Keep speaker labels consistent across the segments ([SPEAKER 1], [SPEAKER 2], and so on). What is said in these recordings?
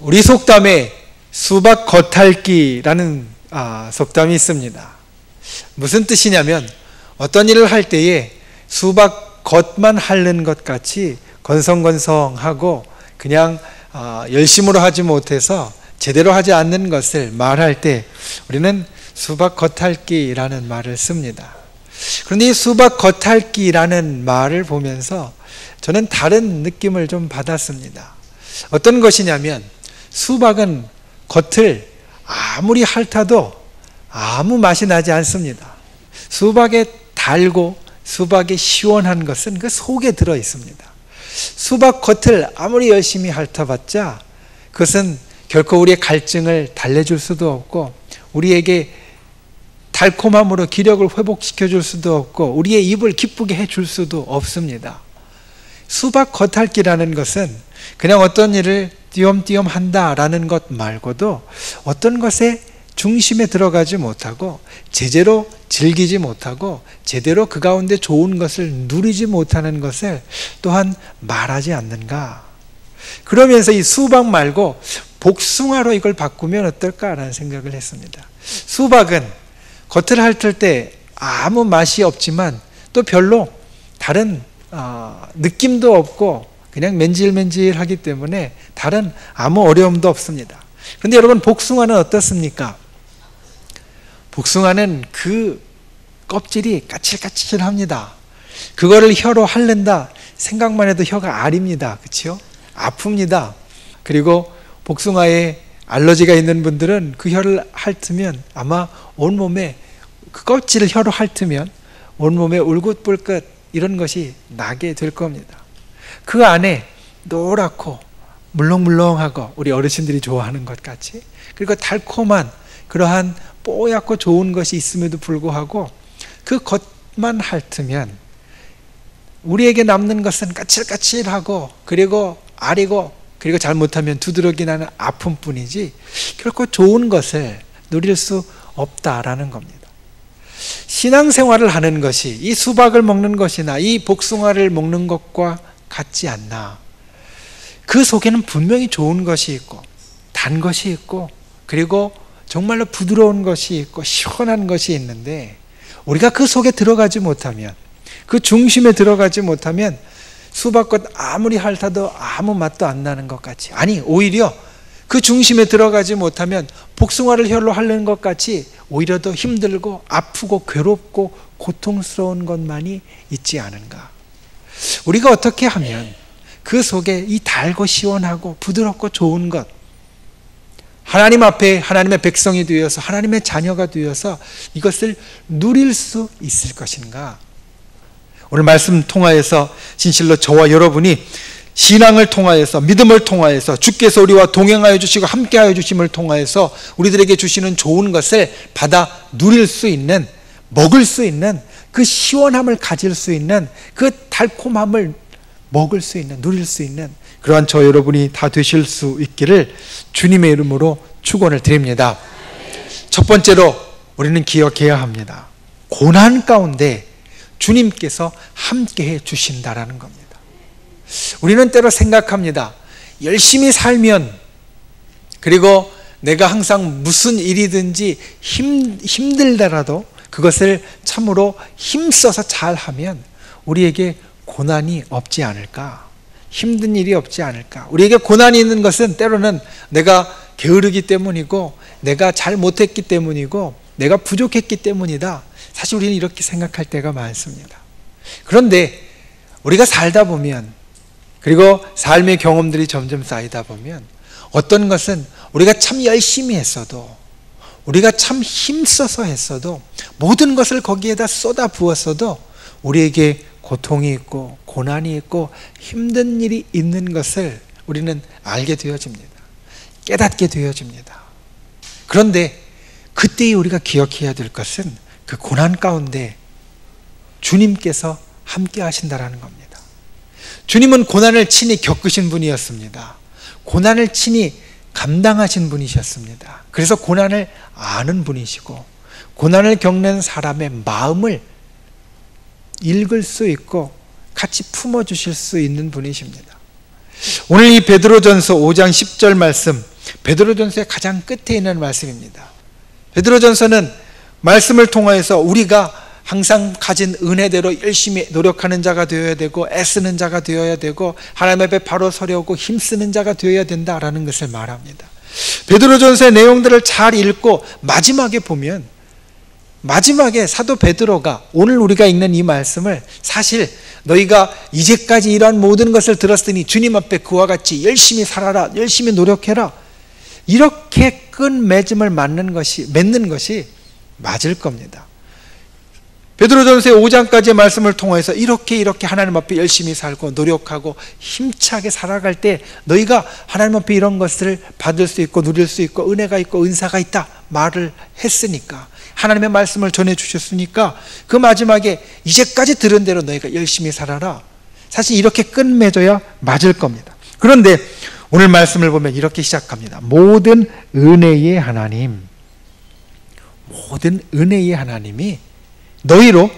[SPEAKER 1] 우리 속담에 수박 겉핥기라는 속담이 있습니다. 무슨 뜻이냐면 어떤 일을 할 때에 수박 겉만 핥는 것 같이 건성건성하고 그냥 열심으로 하지 못해서 제대로 하지 않는 것을 말할 때 우리는 수박 겉핥기라는 말을 씁니다. 그런데 이 수박 겉핥기라는 말을 보면서 저는 다른 느낌을 좀 받았습니다. 어떤 것이냐면 수박은 겉을 아무리 핥아도 아무 맛이 나지 않습니다. 수박에 달고 수박에 시원한 것은 그 속에 들어 있습니다. 수박 겉을 아무리 열심히 핥아봤자 그것은 결코 우리의 갈증을 달래줄 수도 없고 우리에게 달콤함으로 기력을 회복시켜 줄 수도 없고 우리의 입을 기쁘게 해줄 수도 없습니다. 수박 겉핥기라는 것은 그냥 어떤 일을 띄엄띄엄 한다라는 것 말고도 어떤 것에 중심에 들어가지 못하고 제대로 즐기지 못하고 제대로 그 가운데 좋은 것을 누리지 못하는 것을 또한 말하지 않는가. 그러면서 이 수박 말고 복숭아로 이걸 바꾸면 어떨까라는 생각을 했습니다. 수박은 겉을 핥을 때 아무 맛이 없지만 또 별로 다른 느낌도 없고 그냥 맨질맨질하기 때문에 다른 아무 어려움도 없습니다. 그런데 여러분 복숭아는 어떻습니까? 복숭아는 그 껍질이 까칠까칠합니다. 그거를 혀로 핥는다 생각만 해도 혀가 아립니다. 그렇죠? 아픕니다. 그리고 복숭아에 알러지가 있는 분들은 그 혀를 핥으면 아마 온몸에 그 껍질을 혀로 핥으면 온몸에 울긋불긋 이런 것이 나게 될 겁니다. 그 안에 노랗고 물렁물렁하고 우리 어르신들이 좋아하는 것 같이 그리고 달콤한 그러한 뽀얗고 좋은 것이 있음에도 불구하고 그 겉만 핥으면 우리에게 남는 것은 까칠까칠하고 그리고 아리고 그리고 잘못하면 두드러기 나는 아픔뿐이지 결코 좋은 것을 누릴 수 없다라는 겁니다. 신앙생활을 하는 것이 이 수박을 먹는 것이나 이 복숭아를 먹는 것과 같지 않나. 그 속에는 분명히 좋은 것이 있고 단 것이 있고 그리고 정말로 부드러운 것이 있고 시원한 것이 있는데 우리가 그 속에 들어가지 못하면 그 중심에 들어가지 못하면 수박꽃 아무리 핥아도 아무 맛도 안 나는 것 같이 아니 오히려 그 중심에 들어가지 못하면 복숭아를 혀로 핥는 것 같이 오히려 더 힘들고 아프고 괴롭고 고통스러운 것만이 있지 않은가. 우리가 어떻게 하면 그 속에 이 달고 시원하고 부드럽고 좋은 것 하나님 앞에 하나님의 백성이 되어서 하나님의 자녀가 되어서 이것을 누릴 수 있을 것인가. 오늘 말씀 통하여서 진실로 저와 여러분이 신앙을 통하여서 믿음을 통하여서 주께서 우리와 동행하여 주시고 함께하여 주심을 통하여서 우리들에게 주시는 좋은 것을 받아 누릴 수 있는 먹을 수 있는 그 시원함을 가질 수 있는 그 달콤함을 먹을 수 있는 누릴 수 있는 그러한 저 여러분이 다 되실 수 있기를 주님의 이름으로 축원을 드립니다. 첫 번째로 우리는 기억해야 합니다. 고난 가운데 주님께서 함께해 주신다라는 겁니다. 우리는 때로 생각합니다. 열심히 살면 그리고 내가 항상 무슨 일이든지 힘들더라도 그것을 참으로 힘써서 잘하면 우리에게 고난이 없지 않을까? 힘든 일이 없지 않을까? 우리에게 고난이 있는 것은 때로는 내가 게으르기 때문이고 내가 잘 못했기 때문이고 내가 부족했기 때문이다. 사실 우리는 이렇게 생각할 때가 많습니다. 그런데 우리가 살다 보면 그리고 삶의 경험들이 점점 쌓이다 보면 어떤 것은 우리가 참 열심히 했어도 우리가 참 힘써서 했어도 모든 것을 거기에다 쏟아 부었어도 우리에게 고통이 있고 고난이 있고 힘든 일이 있는 것을 우리는 알게 되어집니다. 깨닫게 되어집니다. 그런데 그때 우리가 기억해야 될 것은 그 고난 가운데 주님께서 함께 하신다라는 겁니다. 주님은 고난을 친히 겪으신 분이었습니다. 고난을 친히 감당하신 분이셨습니다. 그래서 고난을 아는 분이시고 고난을 겪는 사람의 마음을 읽을 수 있고 같이 품어주실 수 있는 분이십니다. 오늘 이 베드로전서 5장 10절 말씀, 베드로전서의 가장 끝에 있는 말씀입니다. 베드로전서는 말씀을 통하여서 우리가 항상 가진 은혜대로 열심히 노력하는 자가 되어야 되고 애쓰는 자가 되어야 되고 하나님 앞에 바로 서려고 힘쓰는 자가 되어야 된다라는 것을 말합니다. 베드로전서의 내용들을 잘 읽고 마지막에 보면, 마지막에 사도 베드로가 오늘 우리가 읽는 이 말씀을 사실 너희가 이제까지 이러한 모든 것을 들었으니 주님 앞에 그와 같이 열심히 살아라, 열심히 노력해라, 이렇게 끈맺음을 맺는 것이 맞을 겁니다. 베드로전서의 5장까지의 말씀을 통해서 이렇게 하나님 앞에 열심히 살고 노력하고 힘차게 살아갈 때 너희가 하나님 앞에 이런 것을 받을 수 있고 누릴 수 있고 은혜가 있고 은사가 있다 말을 했으니까, 하나님의 말씀을 전해주셨으니까 그 마지막에 이제까지 들은 대로 너희가 열심히 살아라, 사실 이렇게 끝맺어야 맞을 겁니다. 그런데 오늘 말씀을 보면 이렇게 시작합니다. 모든 은혜의 하나님, 모든 은혜의 하나님이 너희로,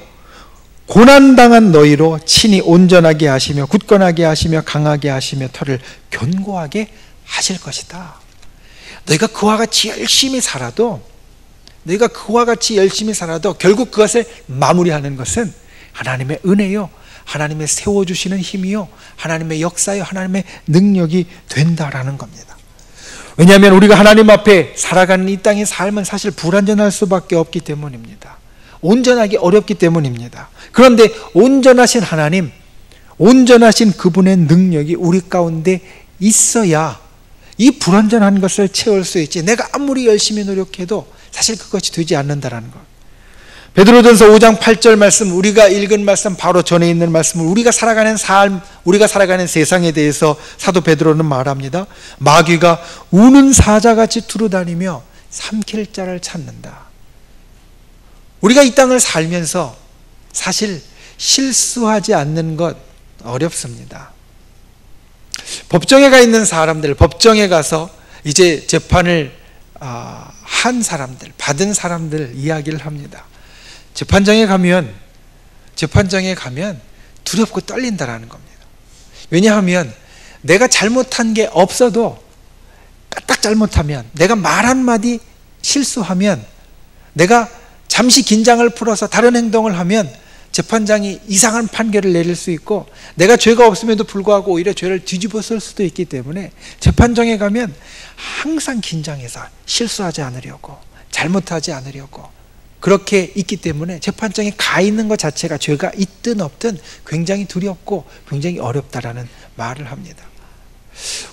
[SPEAKER 1] 고난당한 너희로 친히 온전하게 하시며 굳건하게 하시며 강하게 하시며 털을 견고하게 하실 것이다. 너희가 그와 같이 열심히 살아도 결국 그것을 마무리하는 것은 하나님의 은혜요, 하나님의 세워주시는 힘이요, 하나님의 역사요, 하나님의 능력이 된다라는 겁니다. 왜냐하면 우리가 하나님 앞에 살아가는 이 땅의 삶은 사실 불완전할 수밖에 없기 때문입니다. 온전하기 어렵기 때문입니다. 그런데 온전하신 하나님, 온전하신 그분의 능력이 우리 가운데 있어야 이 불완전한 것을 채울 수 있지, 내가 아무리 열심히 노력해도 사실 그것이 되지 않는다라는 것. 베드로전서 5장 8절 말씀, 우리가 읽은 말씀 바로 전에 있는 말씀을 우리가 살아가는 삶, 우리가 살아가는 세상에 대해서 사도 베드로는 말합니다. 마귀가 우는 사자같이 두루다니며 삼킬 자를 찾는다. 우리가 이 땅을 살면서 사실 실수하지 않는 것 어렵습니다. 법정에 가 있는 사람들, 법정에 가서 이제 재판을 한 사람들, 받은 사람들 이야기를 합니다. 재판장에 가면 두렵고 떨린다라는 겁니다. 왜냐하면 내가 잘못한 게 없어도, 까딱 잘못하면, 내가 말 한마디 실수하면, 내가 잠시 긴장을 풀어서 다른 행동을 하면 재판장이 이상한 판결을 내릴 수 있고, 내가 죄가 없음에도 불구하고 오히려 죄를 뒤집어 쓸 수도 있기 때문에 재판장에 가면 항상 긴장해서 실수하지 않으려고, 잘못하지 않으려고 그렇게 있기 때문에 재판장에 가 있는 것 자체가 죄가 있든 없든 굉장히 두렵고 굉장히 어렵다라는 말을 합니다.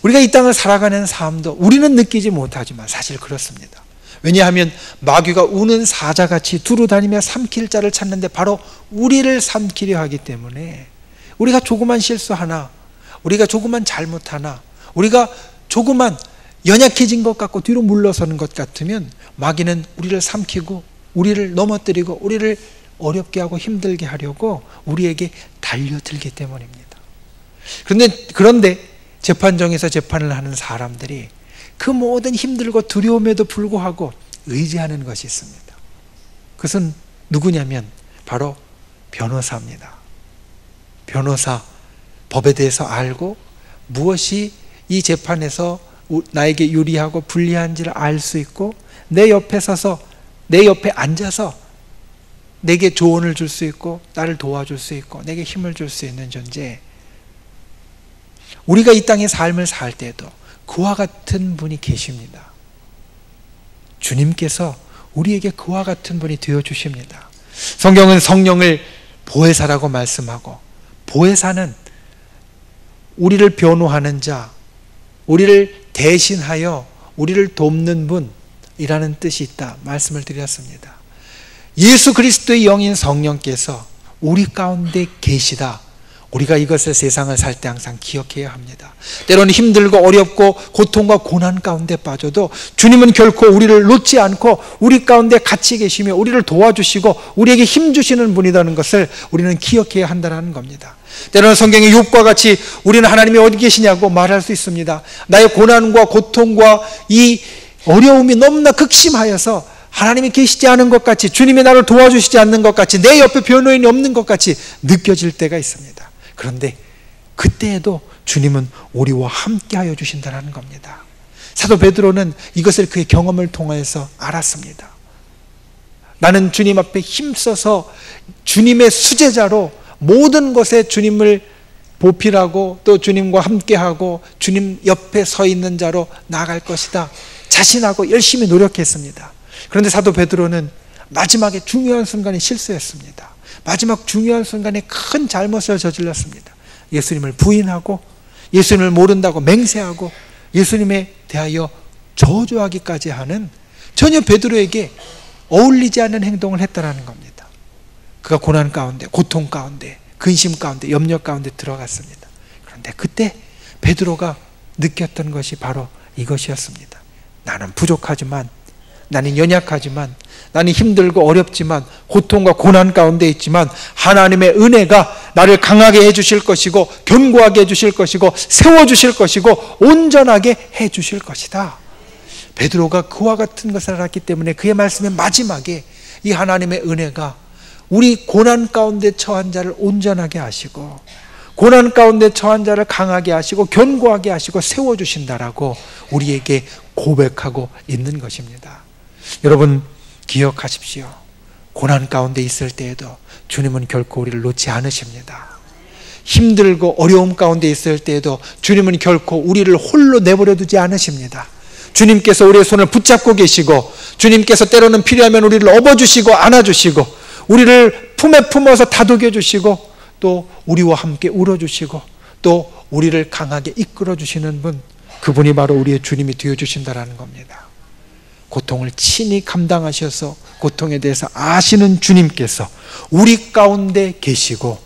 [SPEAKER 1] 우리가 이 땅을 살아가는 삶도 우리는 느끼지 못하지만 사실 그렇습니다. 왜냐하면 마귀가 우는 사자같이 두루다니며 삼킬 자를 찾는데 바로 우리를 삼키려 하기 때문에, 우리가 조그만 실수하나, 우리가 조그만 잘못하나, 우리가 조그만 연약해진 것 같고 뒤로 물러서는 것 같으면 마귀는 우리를 삼키고 우리를 넘어뜨리고 우리를 어렵게 하고 힘들게 하려고 우리에게 달려들기 때문입니다. 그런데 재판정에서 재판을 하는 사람들이 그 모든 힘들고 두려움에도 불구하고 의지하는 것이 있습니다. 그것은 누구냐면 바로 변호사입니다. 변호사, 법에 대해서 알고 무엇이 이 재판에서 나에게 유리하고 불리한지를 알 수 있고, 내 옆에 서서, 내 옆에 앉아서 내게 조언을 줄 수 있고 나를 도와줄 수 있고 내게 힘을 줄 수 있는 존재. 우리가 이 땅의 삶을 살 때도 그와 같은 분이 계십니다. 주님께서 우리에게 그와 같은 분이 되어주십니다. 성경은 성령을 보혜사라고 말씀하고, 보혜사는 우리를 변호하는 자, 우리를 대신하여 우리를 돕는 분이라는 뜻이 있다 말씀을 드렸습니다. 예수 그리스도의 영인 성령께서 우리 가운데 계시다. 우리가 이것을 세상을 살 때 항상 기억해야 합니다. 때로는 힘들고 어렵고 고통과 고난 가운데 빠져도 주님은 결코 우리를 놓지 않고 우리 가운데 같이 계시며 우리를 도와주시고 우리에게 힘 주시는 분이라는 것을 우리는 기억해야 한다는 겁니다. 때로는 성경의 욥과 같이 우리는 하나님이 어디 계시냐고 말할 수 있습니다. 나의 고난과 고통과 이 어려움이 너무나 극심하여서 하나님이 계시지 않은 것 같이, 주님이 나를 도와주시지 않는 것 같이, 내 옆에 변호인이 없는 것 같이 느껴질 때가 있습니다. 그런데 그때에도 주님은 우리와 함께하여 주신다는 겁니다. 사도 베드로는 이것을 그의 경험을 통해서 알았습니다. 나는 주님 앞에 힘써서 주님의 수제자로 모든 것에 주님을 보필하고 또 주님과 함께하고 주님 옆에 서 있는 자로 나아갈 것이다 자신하고 열심히 노력했습니다. 그런데 사도 베드로는 마지막에 중요한 순간에 실수했습니다. 마지막 중요한 순간에 큰 잘못을 저질렀습니다. 예수님을 부인하고 예수님을 모른다고 맹세하고 예수님에 대하여 저주하기까지 하는 전혀 베드로에게 어울리지 않는 행동을 했다는 겁니다. 그가 고난 가운데, 고통 가운데, 근심 가운데, 염려 가운데 들어갔습니다. 그런데 그때 베드로가 느꼈던 것이 바로 이것이었습니다. 나는 부족하지만, 나는 연약하지만, 나는 힘들고 어렵지만, 고통과 고난 가운데 있지만 하나님의 은혜가 나를 강하게 해주실 것이고 견고하게 해주실 것이고 세워주실 것이고 온전하게 해주실 것이다. 베드로가 그와 같은 것을 알았기 때문에 그의 말씀의 마지막에 이 하나님의 은혜가 우리 고난 가운데 처한 자를 온전하게 하시고 고난 가운데 처한 자를 강하게 하시고 견고하게 하시고 세워주신다라고 우리에게 고백하고 있는 것입니다. 여러분 기억하십시오. 고난 가운데 있을 때에도 주님은 결코 우리를 놓지 않으십니다. 힘들고 어려움 가운데 있을 때에도 주님은 결코 우리를 홀로 내버려 두지 않으십니다. 주님께서 우리의 손을 붙잡고 계시고 주님께서 때로는 필요하면 우리를 업어주시고 안아주시고 우리를 품에 품어서 다독여 주시고 또 우리와 함께 울어주시고 또 우리를 강하게 이끌어 주시는 분, 그분이 바로 우리의 주님이 되어주신다는 겁니다. 고통을 친히 감당하셔서 고통에 대해서 아시는 주님께서 우리 가운데 계시고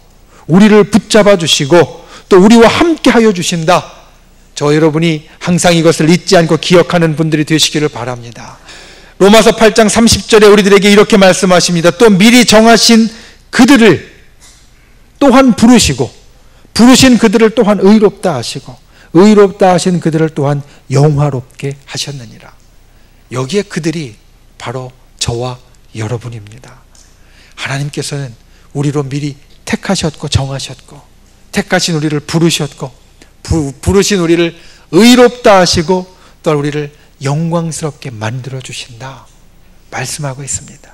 [SPEAKER 1] 우리를 붙잡아 주시고 또 우리와 함께 하여 주신다. 저 여러분이 항상 이것을 잊지 않고 기억하는 분들이 되시기를 바랍니다. 로마서 8장 30절에 우리들에게 이렇게 말씀하십니다. 또 미리 정하신 그들을 또한 부르시고 부르신 그들을 또한 의롭다 하시고 의롭다 하신 그들을 또한 영화롭게 하셨느니라. 여기에 그들이 바로 저와 여러분입니다. 하나님께서는 우리로 미리 택하셨고 정하셨고 택하신 우리를 부르셨고 부르신 우리를 의롭다 하시고 또 우리를 영광스럽게 만들어 주신다 말씀하고 있습니다.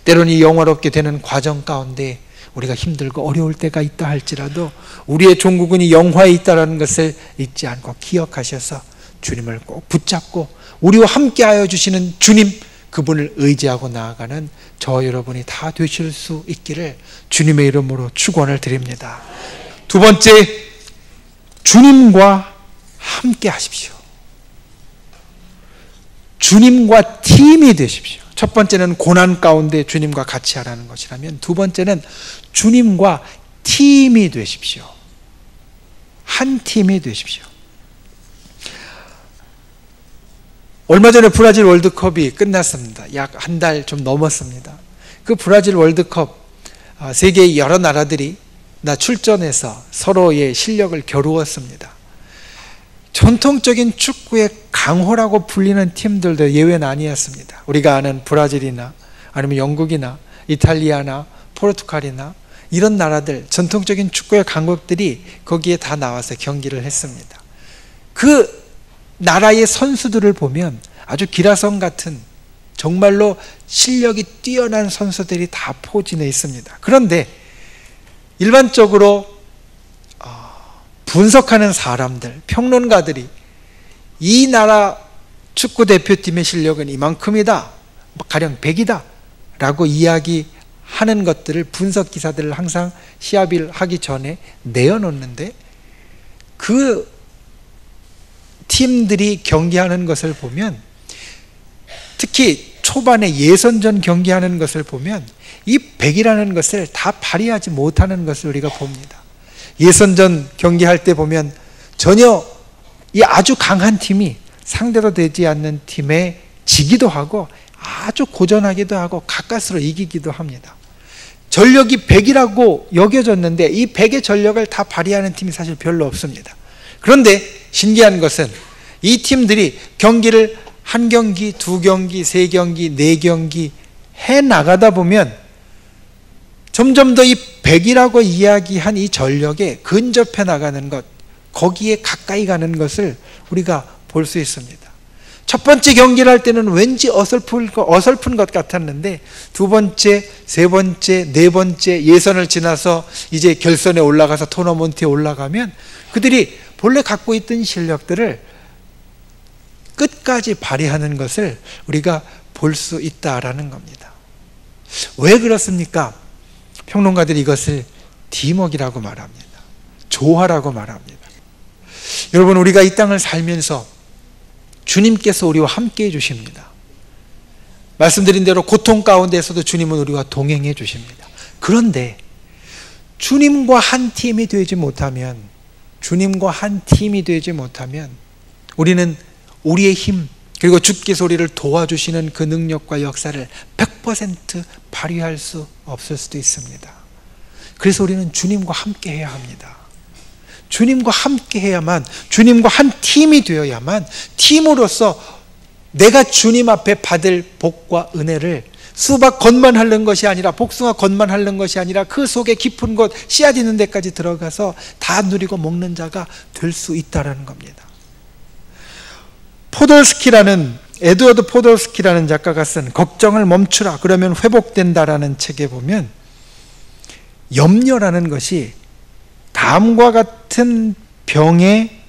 [SPEAKER 1] 때로는 이 영화롭게 되는 과정 가운데 우리가 힘들고 어려울 때가 있다 할지라도 우리의 종국은 영화에 있다는 것을 잊지 않고 기억하셔서 주님을 꼭 붙잡고 우리와 함께하여 주시는 주님, 그분을 의지하고 나아가는 저 여러분이 다 되실 수 있기를 주님의 이름으로 축원을 드립니다. 두 번째, 주님과 함께 하십시오. 주님과 팀이 되십시오. 첫 번째는 고난 가운데 주님과 같이 하라는 것이라면 두 번째는 주님과 팀이 되십시오. 한 팀이 되십시오. 얼마 전에 브라질 월드컵이 끝났습니다. 약 한 달 좀 넘었습니다. 그 브라질 월드컵 세계의 여러 나라들이 출전해서 서로의 실력을 겨루었습니다. 전통적인 축구의 강호라고 불리는 팀들도 예외는 아니었습니다. 우리가 아는 브라질이나 아니면 영국이나 이탈리아나 포르투갈이나 이런 나라들, 전통적인 축구의 강국들이 거기에 다 나와서 경기를 했습니다. 그 나라의 선수들을 보면 아주 기라성 같은 정말로 실력이 뛰어난 선수들이 다 포진해 있습니다. 그런데 일반적으로 분석하는 사람들, 평론가들이 이 나라 축구 대표팀의 실력은 이만큼이다, 가령 100이다 라고 이야기하는 것들을 분석 기사들을 항상 시합을 하기 전에 내어놓는데 그 팀들이 경기하는 것을 보면 특히 초반에 예선전 경기하는 것을 보면 이 100이라는 것을 다 발휘하지 못하는 것을 우리가 봅니다. 예선전 경기할 때 보면 전혀 이 아주 강한 팀이 상대도 되지 않는 팀에 지기도 하고 아주 고전하기도 하고 가까스로 이기기도 합니다. 전력이 100이라고 여겨졌는데 이 100의 전력을 다 발휘하는 팀이 사실 별로 없습니다. 그런데 신기한 것은 이 팀들이 경기를 한 경기, 두 경기, 세 경기, 네 경기 해 나가다 보면 점점 더 이 100이라고 이야기한 이 전력에 근접해 나가는 것, 거기에 가까이 가는 것을 우리가 볼 수 있습니다. 첫 번째 경기를 할 때는 왠지 어설픈 것 같았는데 두 번째, 세 번째, 네 번째 예선을 지나서 이제 결선에 올라가서 토너먼트에 올라가면 그들이 본래 갖고 있던 실력들을 끝까지 발휘하는 것을 우리가 볼 수 있다라는 겁니다. 왜 그렇습니까? 평론가들이 이것을 팀워크라고 말합니다. 조화라고 말합니다. 여러분, 우리가 이 땅을 살면서 주님께서 우리와 함께 해주십니다. 말씀드린 대로 고통 가운데서도 주님은 우리와 동행해 주십니다. 그런데 주님과 한 팀이 되지 못하면 우리는 우리의 힘, 그리고 주께서 우리를 도와주시는 그 능력과 역사를 100% 발휘할 수 없을 수도 있습니다. 그래서 우리는 주님과 함께 해야 합니다. 주님과 함께 해야만, 주님과 한 팀이 되어야만, 팀으로서 내가 주님 앞에 받을 복과 은혜를 수박 겉만 핥는 것이 아니라, 복숭아 겉만 핥는 것이 아니라 그 속에 깊은 곳, 씨앗 있는 데까지 들어가서 다 누리고 먹는 자가 될 수 있다는 겁니다. 에드워드 포돌스키라는 작가가 쓴 걱정을 멈추라, 그러면 회복된다라는 책에 보면 염려라는 것이 다음과 같은 병에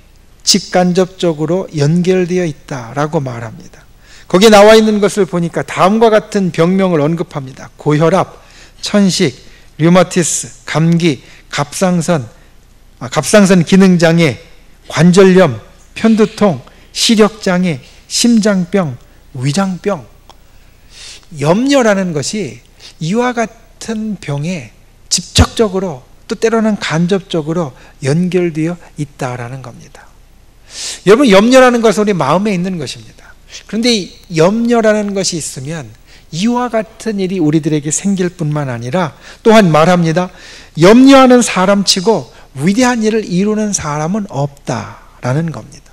[SPEAKER 1] 직간접적으로 연결되어 있다라고 말합니다. 거기에 나와 있는 것을 보니까 다음과 같은 병명을 언급합니다. 고혈압, 천식, 류마티스, 감기, 갑상선 기능장애, 관절염, 편두통, 시력장애, 심장병, 위장병. 염려라는 것이 이와 같은 병에 직접적으로 또 때로는 간접적으로 연결되어 있다라는 겁니다. 여러분, 염려라는 것은 우리 마음에 있는 것입니다. 그런데 이 염려라는 것이 있으면 이와 같은 일이 우리들에게 생길 뿐만 아니라 또한 말합니다. 염려하는 사람치고 위대한 일을 이루는 사람은 없다라는 겁니다.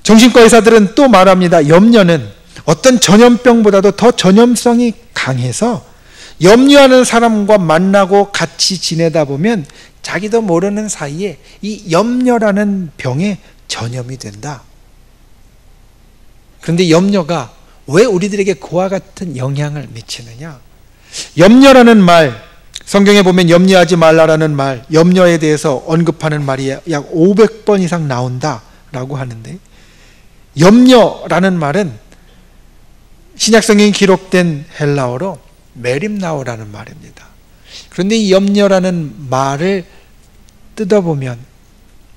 [SPEAKER 1] 정신과 의사들은 또 말합니다. 염려는 어떤 전염병보다도 더 전염성이 강해서 염려하는 사람과 만나고 같이 지내다 보면 자기도 모르는 사이에 이 염려라는 병에 전염이 된다. 그런데 염려가 왜 우리들에게 그와 같은 영향을 미치느냐? 염려라는 말, 성경에 보면 염려하지 말라라는 말, 염려에 대해서 언급하는 말이 약 500번 이상 나온다라고 하는데, 염려라는 말은 신약성경에 기록된 헬라어로 메림나오라는 말입니다. 그런데 이 염려라는 말을 뜯어보면,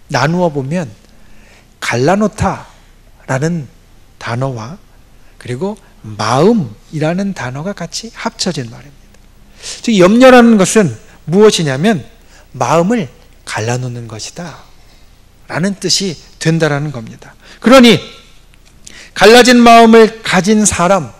[SPEAKER 1] 나누어 보면 갈라노타라는 단어와 그리고 마음이라는 단어가 같이 합쳐진 말입니다. 즉 염려라는 것은 무엇이냐면 마음을 갈라놓는 것이다 라는 뜻이 된다라는 겁니다. 그러니 갈라진 마음을 가진 사람,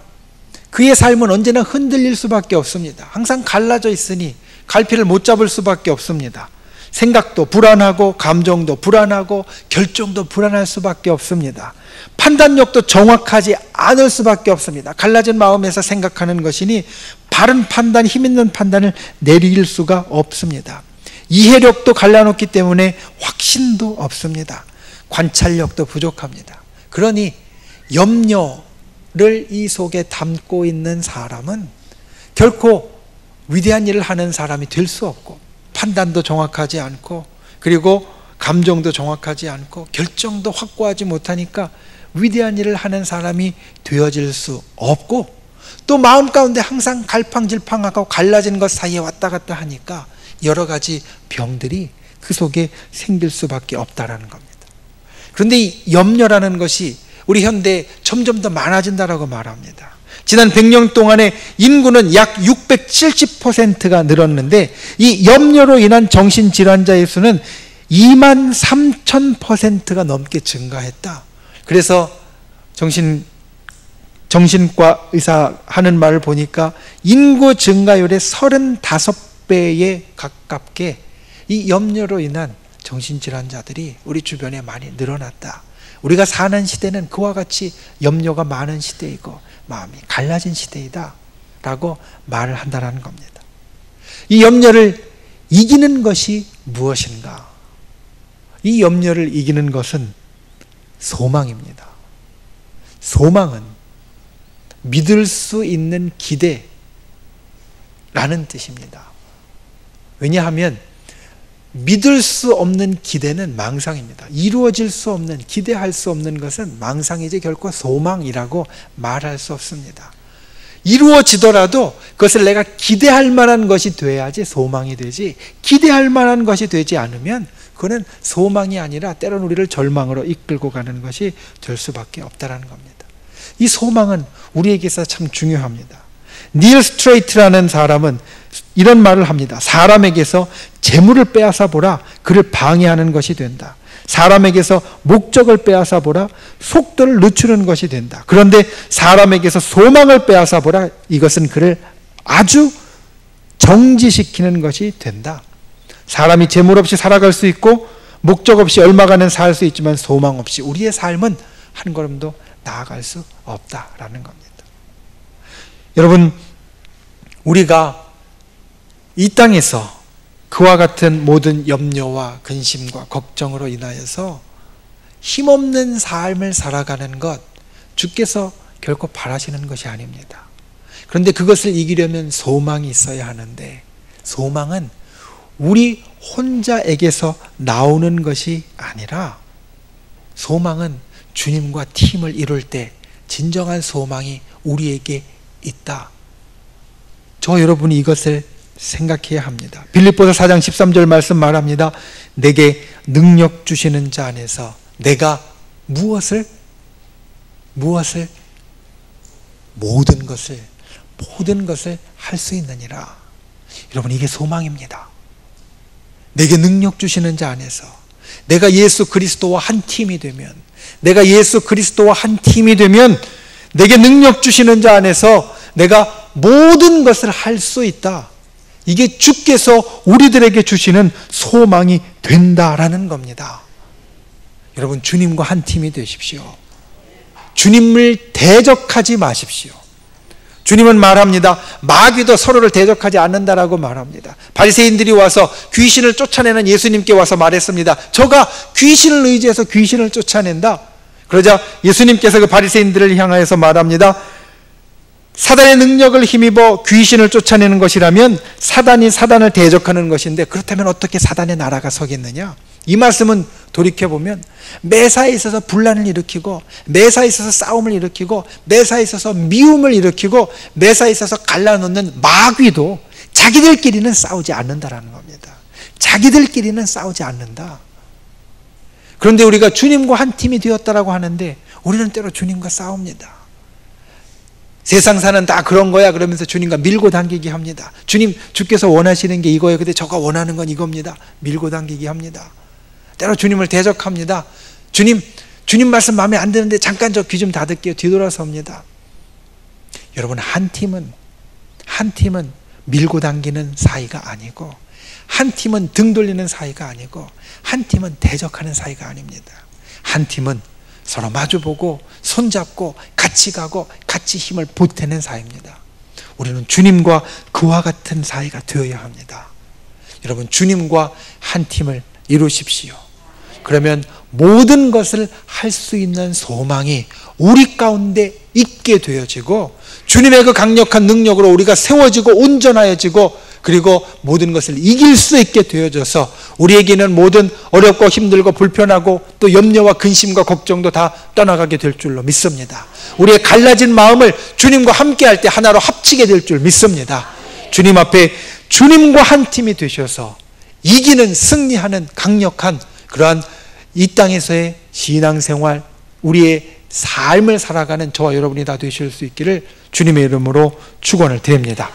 [SPEAKER 1] 그의 삶은 언제나 흔들릴 수밖에 없습니다. 항상 갈라져 있으니 갈피를 못 잡을 수밖에 없습니다. 생각도 불안하고 감정도 불안하고 결정도 불안할 수밖에 없습니다. 판단력도 정확하지 않을 수밖에 없습니다. 갈라진 마음에서 생각하는 것이니 바른 판단, 힘 있는 판단을 내릴 수가 없습니다. 이해력도 갈라놓기 때문에 확신도 없습니다. 관찰력도 부족합니다. 그러니 염려를 이 속에 담고 있는 사람은 결코 위대한 일을 하는 사람이 될 수 없고, 판단도 정확하지 않고, 그리고 감정도 정확하지 않고, 결정도 확고하지 못하니까 위대한 일을 하는 사람이 되어질 수 없고, 또 마음 가운데 항상 갈팡질팡하고 갈라진 것 사이에 왔다 갔다 하니까 여러 가지 병들이 그 속에 생길 수밖에 없다라는 겁니다. 그런데 이 염려라는 것이 우리 현대에 점점 더 많아진다라고 말합니다. 지난 100년 동안에 인구는 약 670%가 늘었는데 이 염려로 인한 정신질환자의 수는 23,000%가 넘게 증가했다. 그래서 정신과 의사 하는 말을 보니까 인구 증가율의 35배에 가깝게 이 염려로 인한 정신질환자들이 우리 주변에 많이 늘어났다. 우리가 사는 시대는 그와 같이 염려가 많은 시대이고 마음이 갈라진 시대이다 라고 말을 한다는 겁니다. 이 염려를 이기는 것이 무엇인가 이 염려를 이기는 것은 소망입니다. 소망은 믿을 수 있는 기대라는 뜻입니다. 왜냐하면 믿을 수 없는 기대는 망상입니다. 이루어질 수 없는, 기대할 수 없는 것은 망상이지 결코 소망이라고 말할 수 없습니다. 이루어지더라도 그것을 내가 기대할 만한 것이 돼야지 소망이 되지, 기대할 만한 것이 되지 않으면 그거는 소망이 아니라 때로는 우리를 절망으로 이끌고 가는 것이 될 수밖에 없다는 겁니다. 이 소망은 우리에게서 참 중요합니다. 닐 스트레이트라는 사람은 이런 말을 합니다. 사람에게서 재물을 빼앗아 보라, 그를 방해하는 것이 된다. 사람에게서 목적을 빼앗아 보라, 속도를 늦추는 것이 된다. 그런데 사람에게서 소망을 빼앗아 보라, 이것은 그를 아주 정지시키는 것이 된다. 사람이 재물 없이 살아갈 수 있고 목적 없이 얼마간은 살 수 있지만 소망 없이 우리의 삶은 한 걸음도 나아갈 수 없다라는 겁니다. 여러분, 우리가 이 땅에서 그와 같은 모든 염려와 근심과 걱정으로 인하여서 힘없는 삶을 살아가는 것, 주께서 결코 바라시는 것이 아닙니다. 그런데 그것을 이기려면 소망이 있어야 하는데, 소망은 우리 혼자에게서 나오는 것이 아니라 소망은 주님과 팀을 이룰 때 진정한 소망이 우리에게 있다. 저 여러분이 이것을 생각해야 합니다. 빌립보서 4장 13절 말씀 말합니다. 내게 능력 주시는 자 안에서 내가 무엇을 모든 것을 할 수 있느니라. 여러분, 이게 소망입니다. 내게 능력 주시는 자 안에서 내가 예수 그리스도와 한 팀이 되면, 내가 예수 그리스도와 한 팀이 되면 내게 능력 주시는 자 안에서 내가 모든 것을 할 수 있다. 이게 주께서 우리들에게 주시는 소망이 된다라는 겁니다. 여러분, 주님과 한 팀이 되십시오. 주님을 대적하지 마십시오. 주님은 말합니다. 마귀도 서로를 대적하지 않는다라고 말합니다. 바리새인들이 와서 귀신을 쫓아내는 예수님께 와서 말했습니다. 저가 귀신을 의지해서 귀신을 쫓아낸다. 그러자 예수님께서 그 바리새인들을 향하여서 말합니다. 사단의 능력을 힘입어 귀신을 쫓아내는 것이라면 사단이 사단을 대적하는 것인데, 그렇다면 어떻게 사단의 나라가 서겠느냐? 이 말씀은 돌이켜보면 매사에 있어서 분란을 일으키고, 매사에 있어서 싸움을 일으키고, 매사에 있어서 미움을 일으키고, 매사에 있어서 갈라놓는 마귀도 자기들끼리는 싸우지 않는다라는 겁니다. 자기들끼리는 싸우지 않는다. 그런데 우리가 주님과 한 팀이 되었다라고 하는데 우리는 때로 주님과 싸웁니다. 세상사는 다 그런 거야 그러면서 주님과 밀고 당기기 합니다. 주께서 원하시는 게 이거예요. 근데 저가 원하는 건 이겁니다. 밀고 당기기 합니다. 때로 주님을 대적합니다. 주님 말씀 마음에 안 드는데 잠깐 저 귀 좀 닫을게요. 뒤돌아섭니다. 여러분, 한 팀은 밀고 당기는 사이가 아니고, 한 팀은 등 돌리는 사이가 아니고, 한 팀은 대적하는 사이가 아닙니다. 한 팀은 서로 마주보고 손잡고 같이 가고 같이 힘을 보태는 사이입니다. 우리는 주님과 그와 같은 사이가 되어야 합니다. 여러분, 주님과 한 팀을 이루십시오. 그러면 모든 것을 할 수 있는 소망이 우리 가운데 있게 되어지고, 주님의 그 강력한 능력으로 우리가 세워지고 온전하여지고, 그리고 모든 것을 이길 수 있게 되어져서 우리에게는 모든 어렵고 힘들고 불편하고 또 염려와 근심과 걱정도 다 떠나가게 될 줄로 믿습니다. 우리의 갈라진 마음을 주님과 함께 할 때 하나로 합치게 될 줄 믿습니다. 주님 앞에 주님과 한 팀이 되셔서 이기는, 승리하는 강력한 그러한 이 땅에서의 신앙생활, 우리의 삶을 살아가는 저와 여러분이 다 되실 수 있기를 주님의 이름으로 축원을 드립니다.